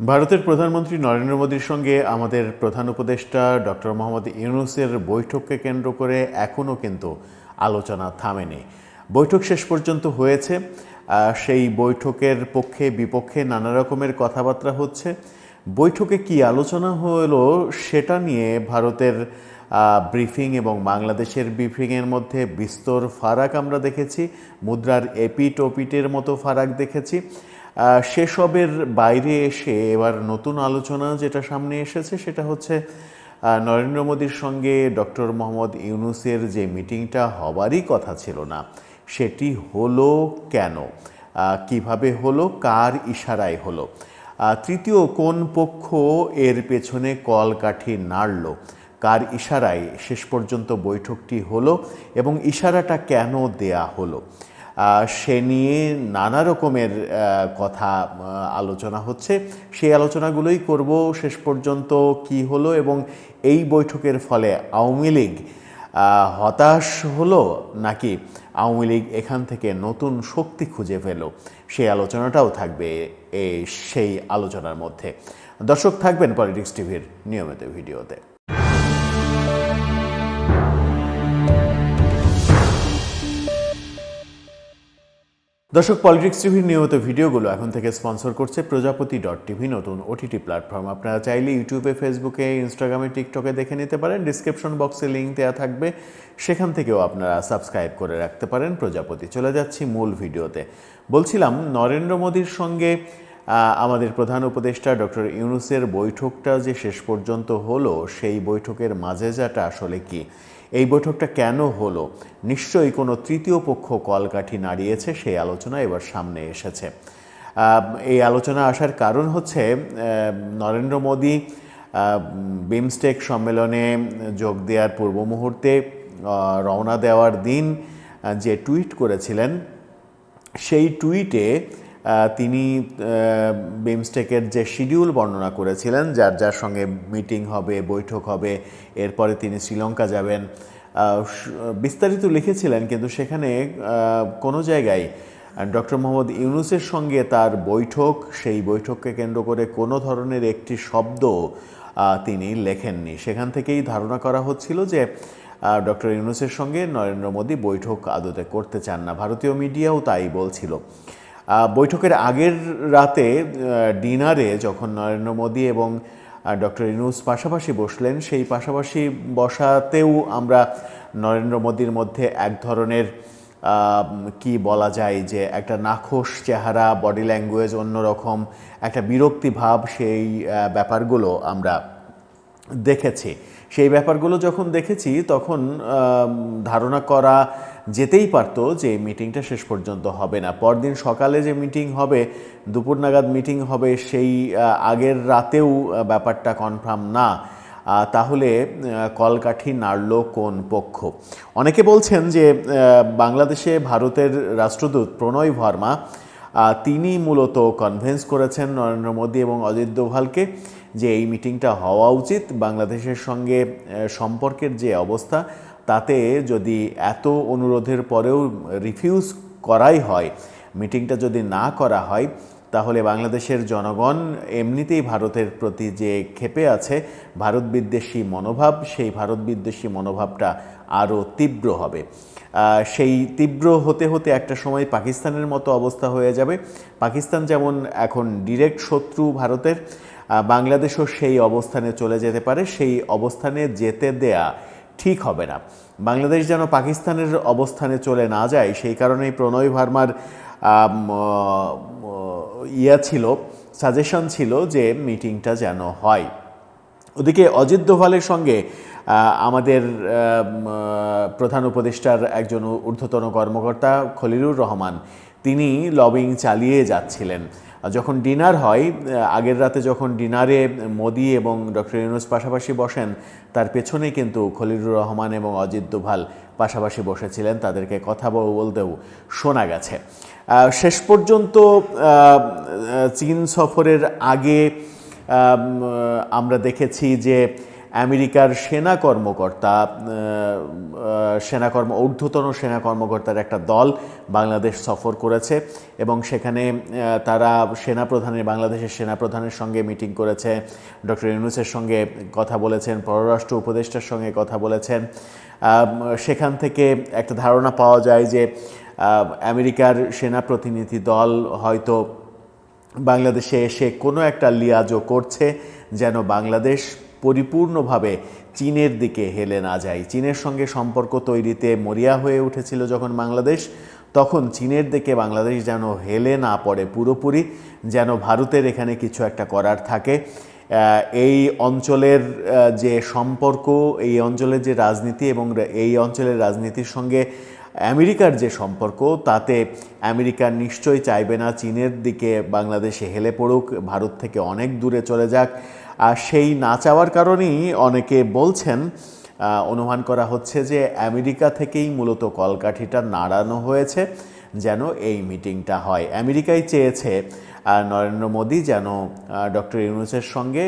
ভারতের প্রধানমন্ত্রী নরেন্দ্র মোদীর সঙ্গে আমাদের প্রধান উপদেষ্টা ডক্টর মোহাম্মদ ইউনূসের বৈঠককে কেন্দ্র করে এখনও কিন্তু আলোচনা থামেনি। বৈঠক শেষ পর্যন্ত হয়েছে। সেই বৈঠকের পক্ষে বিপক্ষে নানা রকমের কথাবার্তা হচ্ছে। বৈঠকে কি আলোচনা হলো সেটা নিয়ে ভারতের ব্রিফিং এবং বাংলাদেশের ব্রিফিংয়ের মধ্যে বিস্তর ফারাক আমরা দেখেছি, মুদ্রার এপিট ওপিটের মতো ফারাক দেখেছি। সেসবের বাইরে এসে এবার নতুন আলোচনা যেটা সামনে এসেছে সেটা হচ্ছে নরেন্দ্র মোদীর সঙ্গে ডক্টর মোহাম্মদ ইউনূসের যে মিটিংটা হবারই কথা ছিল না সেটি হলো কেন, কিভাবে হলো, কার ইশারায় হলো, তৃতীয় কোন পক্ষ এর পেছনে কলকাঠি নাড়ল, কার ইশারায় শেষ পর্যন্ত বৈঠকটি হলো এবং ইশারাটা কেন দেয়া হলো, সে নিয়ে নানা রকমের কথা আলোচনা হচ্ছে। সেই আলোচনাগুলোই করব। শেষ পর্যন্ত কি হলো এবং এই বৈঠকের ফলে আওয়ামী লীগ হতাশ হলো নাকি আওয়ামী লীগ এখান থেকে নতুন শক্তি খুঁজে পেল, সেই আলোচনাটাও থাকবে সেই আলোচনার মধ্যে। দর্শক, থাকবেন পলিটিক্স টিভির নিয়মিত ভিডিওতে। দর্শক, পলিটিক্স টিভির নিয়মিত ভিডিওগুলো এখন থেকে স্পন্সর করছে প্রজাপতি.টিভি, নতুন ওটিটি প্ল্যাটফর্ম। আপনারা চাইলে ইউটিউবে, ফেসবুকে, ইনস্টাগ্রামে, টিকটকে দেখে নিতে পারেন। ডিসক্রিপশন বক্সে লিঙ্ক দেওয়া থাকবে, সেখান থেকেও আপনারা সাবস্ক্রাইব করে রাখতে পারেন প্রজাপতি। চলে যাচ্ছি মূল ভিডিওতে। বলছিলাম, নরেন্দ্র মোদীর সঙ্গে আমাদের প্রধান উপদেষ্টা ডক্টর ইউনূসের বৈঠকটা যে শেষ পর্যন্ত হলো, সেই বৈঠকের মাঝেজাটা আসলে কি, এই বৈঠকটা কেন হলো, নিশ্চয়ই কোনো তৃতীয় পক্ষ কলকাঠি নাড়িয়েছে, সেই আলোচনা এবার সামনে এসেছে। এই আলোচনা আসার কারণ হচ্ছে নরেন্দ্র মোদী বিমস্টেক সম্মেলনে যোগ দেওয়ার পূর্ব মুহূর্তে রওনা দেওয়ার দিন যে টুইট করেছিলেন, সেই টুইটে তিনি বিমস্টেকের যে শিডিউল বর্ণনা করেছিলেন, যার যার সঙ্গে মিটিং হবে, বৈঠক হবে, এরপরে তিনি শ্রীলঙ্কা যাবেন, বিস্তারিত লিখেছিলেন। কিন্তু সেখানে কোনো জায়গায় ডক্টর মোহাম্মদ ইউনূসের সঙ্গে তার বৈঠক, সেই বৈঠককে কেন্দ্র করে কোনো ধরনের একটি শব্দ তিনি লেখেননি। সেখান থেকেই ধারণা করা হচ্ছিল যে ডক্টর ইউনূসের সঙ্গে নরেন্দ্র মোদী বৈঠক আদতে করতে চান না। ভারতীয় মিডিয়াও তাই বলছিল। বৈঠকের আগের রাতে ডিনারে যখন নরেন্দ্র মোদী এবং ডক্টর ইউনূস পাশাপাশি বসলেন, সেই পাশাপাশি বসাতেও আমরা নরেন্দ্র মোদীর মধ্যে এক ধরনের কি বলা যায় যে একটা নাখোশ চেহারা, বডি ল্যাঙ্গুয়েজ অন্যরকম, একটা বিরক্তি ভাব, সেই ব্যাপারগুলো আমরা দেখেছি। সেই ব্যাপারগুলো যখন দেখেছি তখন ধারণা করা যেতেই পারতো যে মিটিংটা শেষ পর্যন্ত হবে না। পরদিন সকালে যে মিটিং হবে, দুপুর নাগাদ মিটিং হবে, সেই আগের রাতেও ব্যাপারটা কনফার্ম না, তাহলে কলকাঠি নাড়ল কোন পক্ষ? অনেকে বলছেন যে বাংলাদেশে ভারতের রাষ্ট্রদূত প্রণয় ভার্মা, তিনি মূলত কনভিন্স করেছেন নরেন্দ্র মোদী এবং অজিত দোভালকে যে এই মিটিংটা হওয়া উচিত। বাংলাদেশের সঙ্গে সম্পর্কের যে অবস্থা, তাতে যদি এত অনুরোধের পরেও রিফিউজ করাই হয়, মিটিংটা যদি না করা হয়, তাহলে বাংলাদেশের জনগণ এমনিতেই ভারতের প্রতি যে ক্ষেপে আছে, ভারত বিদ্বেষী মনোভাব, সেই ভারত বিদ্বেষী মনোভাবটা আরও তীব্র হবে। সেই তীব্র হতে হতে একটা সময় পাকিস্তানের মতো অবস্থা হয়ে যাবে। পাকিস্তান যেমন এখন ডিরেক্ট শত্রু ভারতের, বাংলাদেশও সেই অবস্থানে চলে যেতে পারে। সেই অবস্থানে যেতে দেয়া ঠিক হবে না। বাংলাদেশ যেন পাকিস্তানের অবস্থানে চলে না যায়, সেই কারণেই প্রণয় ভার্মার ছিল, সাজেশন ছিল যে মিটিংটা যেন হয়। ওদিকে অজিত দোভালের সঙ্গে আমাদের প্রধান উপদেষ্টার একজন ঊর্ধ্বতন কর্মকর্তা খলিলুর রহমান, তিনি লবিং চালিয়ে যাচ্ছিলেন। যখন ডিনার হয়, আগের রাতে যখন ডিনারে মোদী এবং ডক্টর ইউনূস পাশাপাশি বসেন, তার পেছনেই কিন্তু খলিলুর রহমান এবং অজিত দোভাল পাশাপাশি বসেছিলেন, তাদেরকে কথা বলতেও শোনা গেছে। শেষ পর্যন্ত চীন সফরের আগে আমরা দেখেছি যে আমেরিকার ঊর্ধ্বতন সেনা কর্মকর্তার একটা দল বাংলাদেশ সফর করেছে এবং সেখানে তারা বাংলাদেশের সেনাপ্রধানের সঙ্গে মিটিং করেছে, ডক্টর ইউনূসের সঙ্গে কথা বলেছেন, পররাষ্ট্র উপদেষ্টার সঙ্গে কথা বলেছেন। সেখান থেকে একটা ধারণা পাওয়া যায় যে আমেরিকার সেনা প্রতিনিধি দল হয়তো বাংলাদেশে এসে কোনো একটা লিয়াজও করছে যেন বাংলাদেশ পরিপূর্ণভাবে চীনের দিকে হেলে না যায়। চীনের সঙ্গে সম্পর্ক তৈরিতে মরিয়া হয়ে উঠেছিল যখন বাংলাদেশ, তখন চীনের দিকে বাংলাদেশ যেন হেলে না পড়ে পুরোপুরি, যেন ভারতের এখানে কিছু একটা করার থাকে। এই অঞ্চলের যে সম্পর্ক, এই অঞ্চলের যে রাজনীতি এবং এই অঞ্চলের রাজনীতির সঙ্গে আমেরিকার যে সম্পর্ক, তাতে আমেরিকা নিশ্চয়ই চাইবে না চীনের দিকে বাংলাদেশে হেলে পড়ুক, ভারত থেকে অনেক দূরে চলে যাক। আর সেই না চাওয়ার কারণেই অনেকে বলছেন, অনুমান করা হচ্ছে যে আমেরিকা থেকেই মূলত কলকাঠিটা নাড়ানো হয়েছে যেন এই মিটিংটা হয়। আমেরিকাই চেয়েছে নরেন্দ্র মোদী যেন ডক্টর ইউনূসের সঙ্গে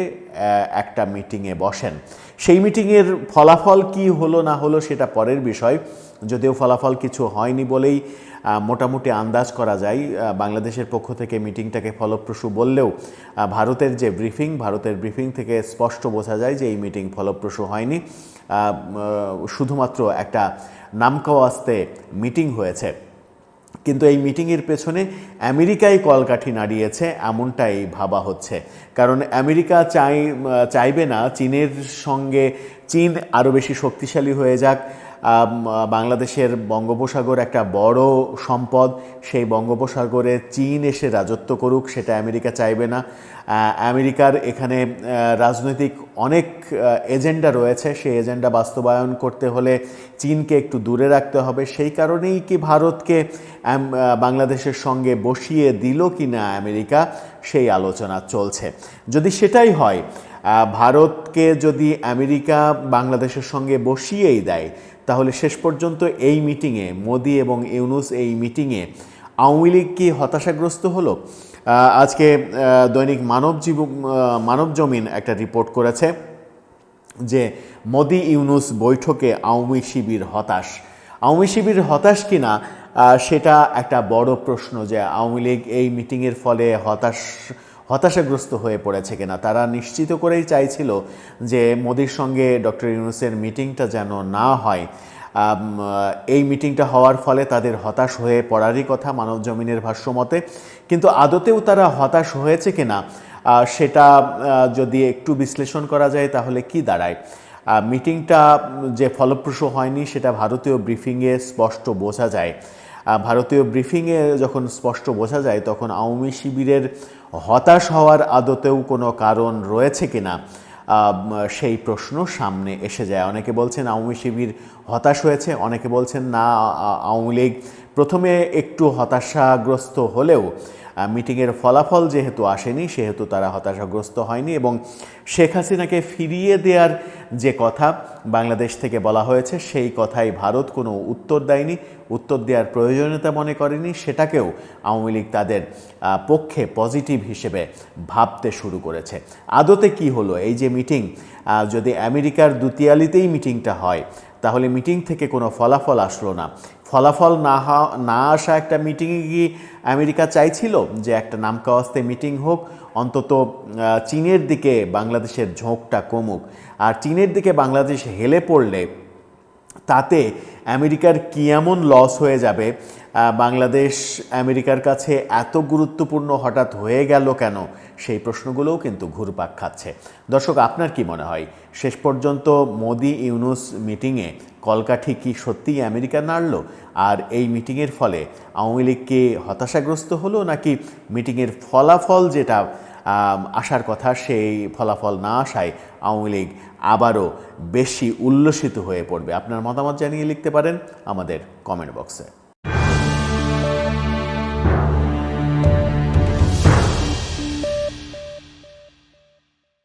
একটা মিটিংয়ে বসেন। সেই মিটিংয়ের ফলাফল কি হলো না হলো সেটা পরের বিষয়, যদিও ফলাফল কিছু হয়নি বলেই মোটামুটি আন্দাজ করা যায়। বাংলাদেশের পক্ষ থেকে মিটিংটাকে ফলপ্রসূ বললেও ভারতের ব্রিফিং থেকে স্পষ্ট বোঝা যায় যে এই মিটিং ফলপ্রসূ হয়নি, শুধুমাত্র একটা নামকাওয়াস্তে মিটিং হয়েছে। কিন্তু এই মিটিংয়ের পেছনে আমেরিকাই কলকাঠি নাড়িয়েছে এমনটাই ভাবা হচ্ছে, কারণ আমেরিকা চাইবে না চীন আরও বেশি শক্তিশালী হয়ে যাক। বাংলাদেশের বঙ্গোপসাগর একটা বড় সম্পদ, সেই বঙ্গোপসাগরে চীন এসে রাজত্ব করুক, সেটা আমেরিকা চাইবে না। আমেরিকার এখানে রাজনৈতিক অনেক এজেন্ডা রয়েছে, সেই এজেন্ডা বাস্তবায়ন করতে হলে চীনকে একটু দূরে রাখতে হবে। সেই কারণেই কি ভারতকে বাংলাদেশের সঙ্গে বসিয়ে দিল কি না আমেরিকা, সেই আলোচনা চলছে। যদি সেটাই হয়, ভারতকে যদি আমেরিকা বাংলাদেশের সঙ্গে বসিয়েই দেয়, তাহলে শেষ পর্যন্ত এই মিটিংয়ে মোদি এবং ইউনূস এই মিটিংয়ে আওয়ামী লীগ কি হতাশাগ্রস্ত হলো? আজকে দৈনিক মানবজমিন একটা রিপোর্ট করেছে যে মোদি ইউনূস বৈঠকে আওয়ামী শিবির হতাশ কিনা সেটা একটা বড় প্রশ্ন, যে আওয়ামী লীগ এই মিটিংয়ের ফলে হতাশাগ্রস্ত হয়ে পড়েছে কিনা। তারা নিশ্চিত করেই চাইছিল যে মোদির সঙ্গে ডক্টর ইউনূসের মিটিংটা যেন না হয়। এই মিটিংটা হওয়ার ফলে তাদের হতাশ হয়ে পড়ারই কথা মানবজমিনের ভাষ্যমতে, কিন্তু আদতেও তারা হতাশ হয়েছে কিনা সেটা যদি একটু বিশ্লেষণ করা যায় তাহলে কি দাঁড়ায়। মিটিংটা যে ফলপ্রসূ হয়নি সেটা ভারতীয় ব্রিফিংয়ে স্পষ্ট বোঝা যায়। ভারতীয় ব্রিফিংয়ে যখন স্পষ্ট বোঝা যায়, তখন আওয়ামী শিবিরের হতাশ হওয়ার আদতেও কোনো কারণ রয়েছে কিনা সেই প্রশ্ন সামনে এসে যায়। অনেকে বলছেন আওয়ামী শিবির হতাশ হয়েছে, অনেকে বলছেন না, আওয়ামী লীগ প্রথমে একটু হতাশাগ্রস্ত হলেও মিটিংয়ের ফলাফল যেহেতু আসেনি সেহেতু তারা হতাশাগ্রস্ত হয়নি। এবং শেখ হাসিনাকে ফিরিয়ে দেওয়ার যে কথা বাংলাদেশ থেকে বলা হয়েছে, সেই কথাই ভারত কোনো উত্তর দেয়নি, উত্তর দেওয়ার প্রয়োজনীয়তা মনে করেনি। সেটাকেও আওয়ামী লীগ তাদের পক্ষে পজিটিভ হিসেবে ভাবতে শুরু করেছে। আদতে কি হলো এই যে মিটিং, যদি আমেরিকার দুতিয়ালিতেই মিটিংটা হয় তাহলে মিটিং থেকে কোনো ফলাফল আসলো না। ফলাফল না আসা একটা মিটিংয়ে কি আমেরিকা চাইছিল যে একটা নামকাওয়াস্তে মিটিং হোক, অন্তত চীনের দিকে বাংলাদেশের ঝোঁকটা কমুক। আর চীনের দিকে বাংলাদেশ হেলে পড়লে তাতে আমেরিকার কি এমন লস হয়ে যাবে, বাংলাদেশ আমেরিকার কাছে এত গুরুত্বপূর্ণ হঠাৎ হয়ে গেল কেন, সেই প্রশ্নগুলোও কিন্তু ঘুরপাক খাচ্ছে। দর্শক, আপনার কি মনে হয় শেষ পর্যন্ত মোদি ইউনূস মিটিংয়ে কলকাঠি কি সত্যিই আমেরিকা নাড়ল? আর এই মিটিংয়ের ফলে আওয়ামী লীগ কি হতাশাগ্রস্ত হলো, নাকি মিটিংয়ের ফলাফল যেটা আসার কথা সেই ফলাফল না আসায় আওয়ামী লীগ আবারও বেশি উল্লসিত হয়ে পড়বে? আপনার মতামত জানিয়ে লিখতে পারেন আমাদের কমেন্ট বক্সে।